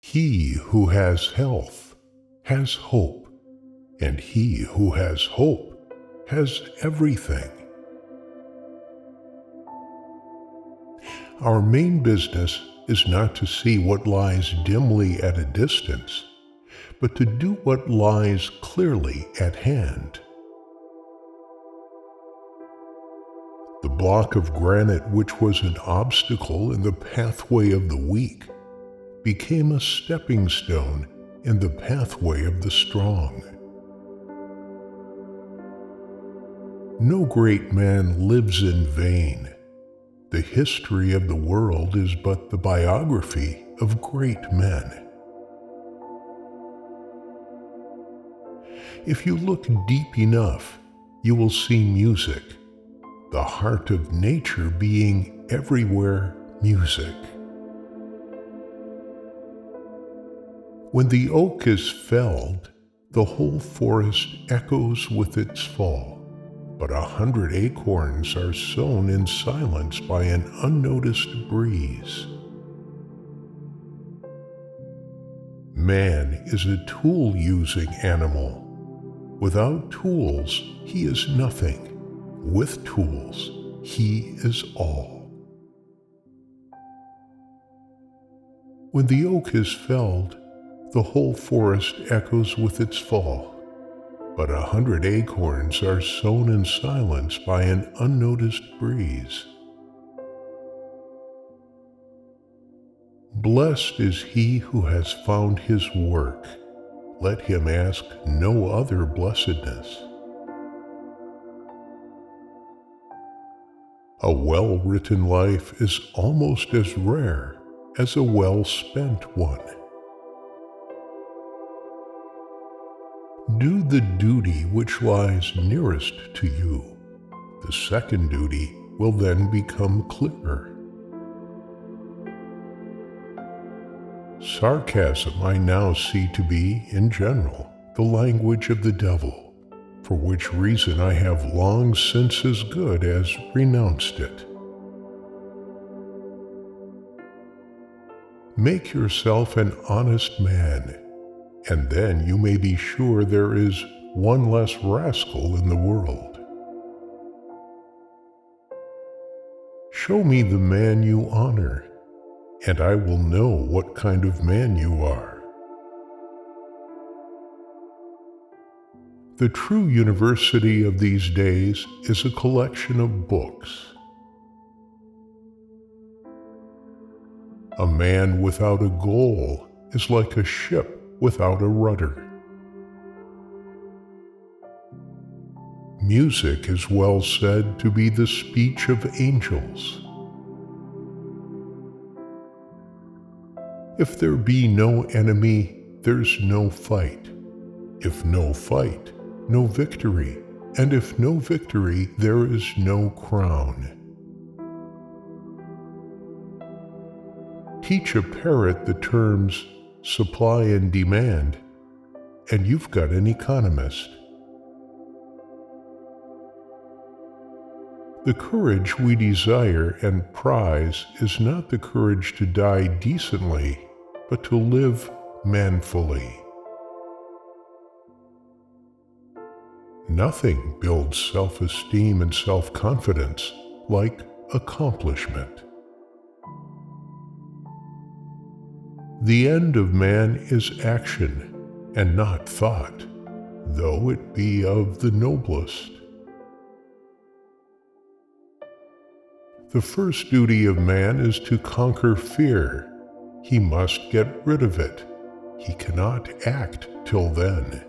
He who has health has hope, and he who has hope has everything. Our main business is not to see what lies dimly at a distance, but to do what lies clearly at hand. The block of granite which was an obstacle in the pathway of the weak became a stepping stone in the pathway of the strong. No great man lives in vain. The history of the world is but the biography of great men. If you look deep enough, you will see music, the heart of nature being everywhere music. When the oak is felled, the whole forest echoes with its fall. But 100 acorns are sown in silence by an unnoticed breeze. Man is a tool-using animal. Without tools, he is nothing. With tools, he is all. When the oak is felled, the whole forest echoes with its fall. But 100 acorns are sown in silence by an unnoticed breeze. Blessed is he who has found his work. Let him ask no other blessedness. A well-written life is almost as rare as a well-spent one. Do the duty which lies nearest to you. The second duty will then become clearer. Sarcasm I now see to be, in general, the language of the devil, for which reason I have long since as good as renounced it. Make yourself an honest man, and then you may be sure there is one less rascal in the world. Show me the man you honor, and I will know what kind of man you are. The true university of these days is a collection of books. A man without a goal is like a ship without a rudder. Music is well said to be the speech of angels. If there be no enemy, there's no fight. If no fight, no victory. And if no victory, there is no crown. Teach a parrot the terms supply and demand, and you've got an economist. The courage we desire and prize is not the courage to die decently, but to live manfully. Nothing builds self-esteem and self-confidence like accomplishment. The end of man is action, and not thought, though it be of the noblest. The first duty of man is to conquer fear. He must get rid of it. He cannot act till then.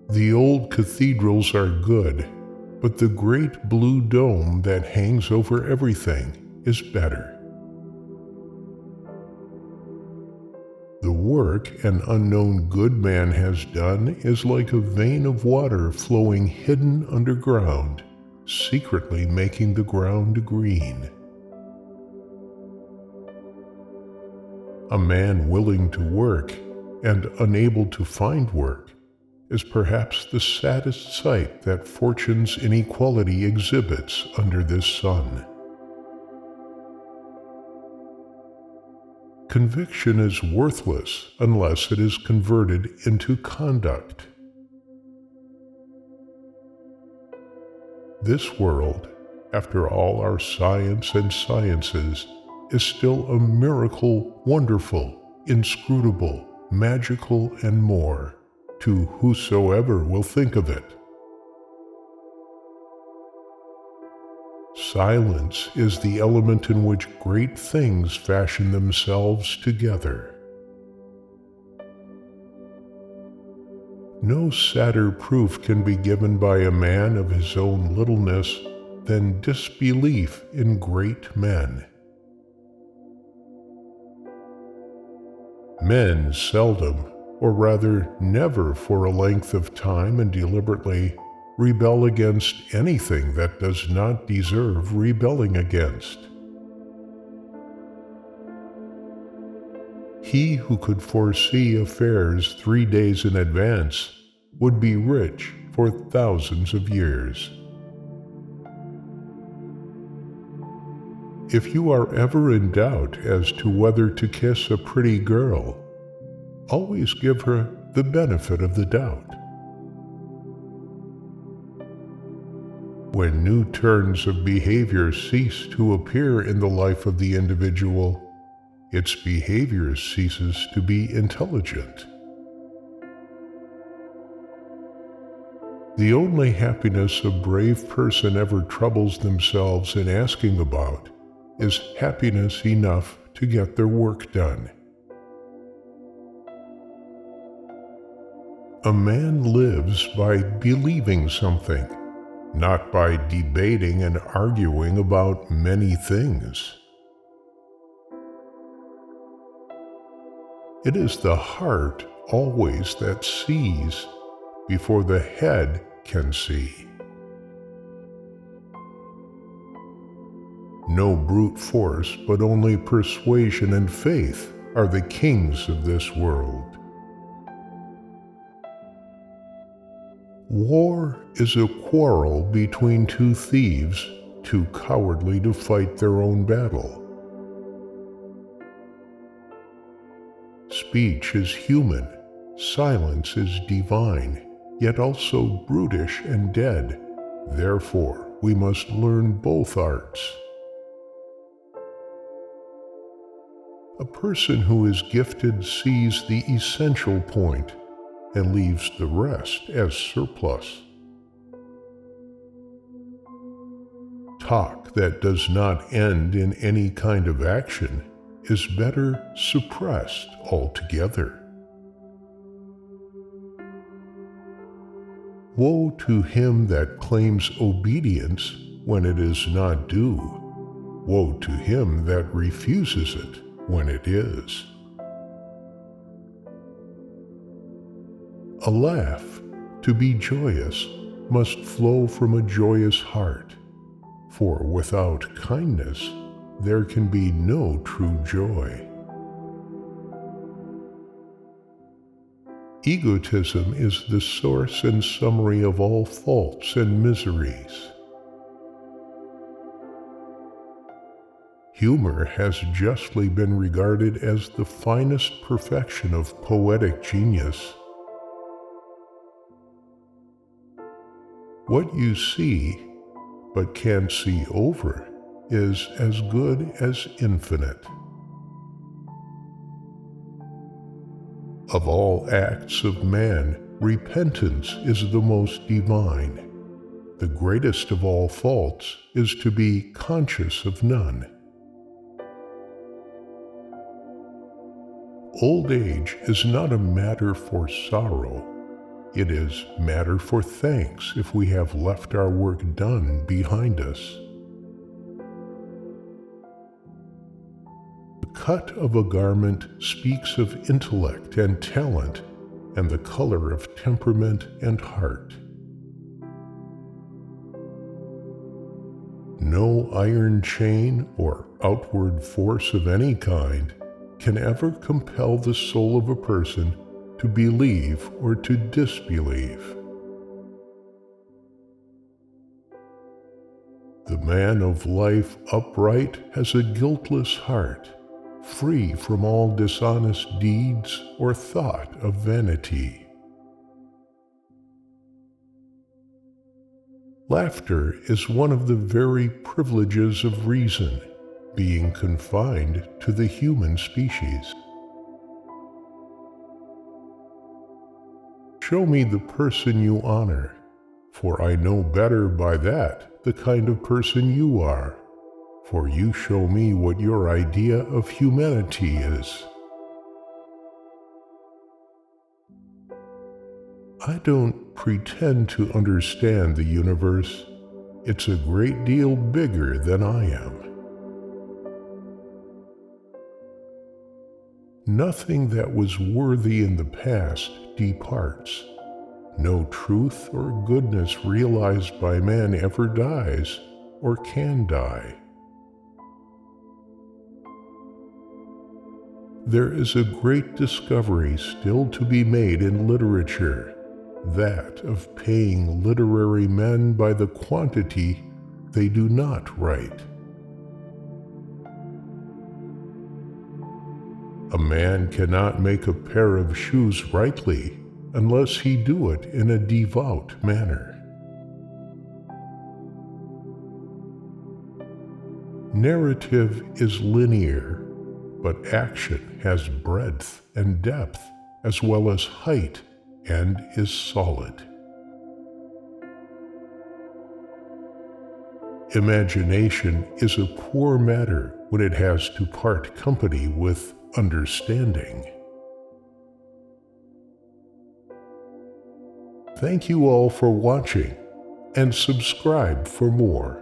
The old cathedrals are good, but the great blue dome that hangs over everything is better. The work an unknown good man has done is like a vein of water flowing hidden underground, secretly making the ground green. A man willing to work and unable to find work is perhaps the saddest sight that fortune's inequality exhibits under this sun. Conviction is worthless unless it is converted into conduct. This world, after all our science and sciences, is still a miracle, wonderful, inscrutable, magical, and more, to whosoever will think of it. Silence is the element in which great things fashion themselves together. No sadder proof can be given by a man of his own littleness than disbelief in great men. Men seldom, or rather never for a length of time and deliberately, rebel against anything that does not deserve rebelling against. He who could foresee affairs 3 days in advance would be rich for thousands of years. If you are ever in doubt as to whether to kiss a pretty girl, always give her the benefit of the doubt. When new turns of behavior cease to appear in the life of the individual, its behavior ceases to be intelligent. The only happiness a brave person ever troubles themselves in asking about is happiness enough to get their work done. A man lives by believing something, not by debating and arguing about many things. It is the heart always that sees before the head can see. No brute force, but only persuasion and faith are the kings of this world. War is a quarrel between two thieves, too cowardly to fight their own battle. Speech is human, silence is divine, yet also brutish and dead. Therefore, we must learn both arts. A person who is gifted sees the essential point and leaves the rest as surplus. Talk that does not end in any kind of action is better suppressed altogether. Woe to him that claims obedience when it is not due. Woe to him that refuses it when it is. A laugh, to be joyous, must flow from a joyous heart, for without kindness there can be no true joy. Egotism is the source and summary of all faults and miseries. Humor has justly been regarded as the finest perfection of poetic genius. What you see, but can't see over, is as good as infinite. Of all acts of man, repentance is the most divine. The greatest of all faults is to be conscious of none. Old age is not a matter for sorrow. It is matter for thanks if we have left our work done behind us. The cut of a garment speaks of intellect and talent, and the color of temperament and heart. No iron chain or outward force of any kind can ever compel the soul of a person to believe or to disbelieve. The man of life upright has a guiltless heart, free from all dishonest deeds or thought of vanity. Laughter is one of the very privileges of reason, being confined to the human species. Show me the person you honor, for I know better by that the kind of person you are, for you show me what your idea of humanity is. I don't pretend to understand the universe. It's a great deal bigger than I am. Nothing that was worthy in the past departs. No truth or goodness realized by man ever dies or can die. There is a great discovery still to be made in literature, that of paying literary men by the quantity they do not write. A man cannot make a pair of shoes rightly unless he do it in a devout manner. Narrative is linear, but action has breadth and depth as well as height and is solid. Imagination is a poor matter when it has to part company with understanding. Thank you all for watching, and subscribe for more.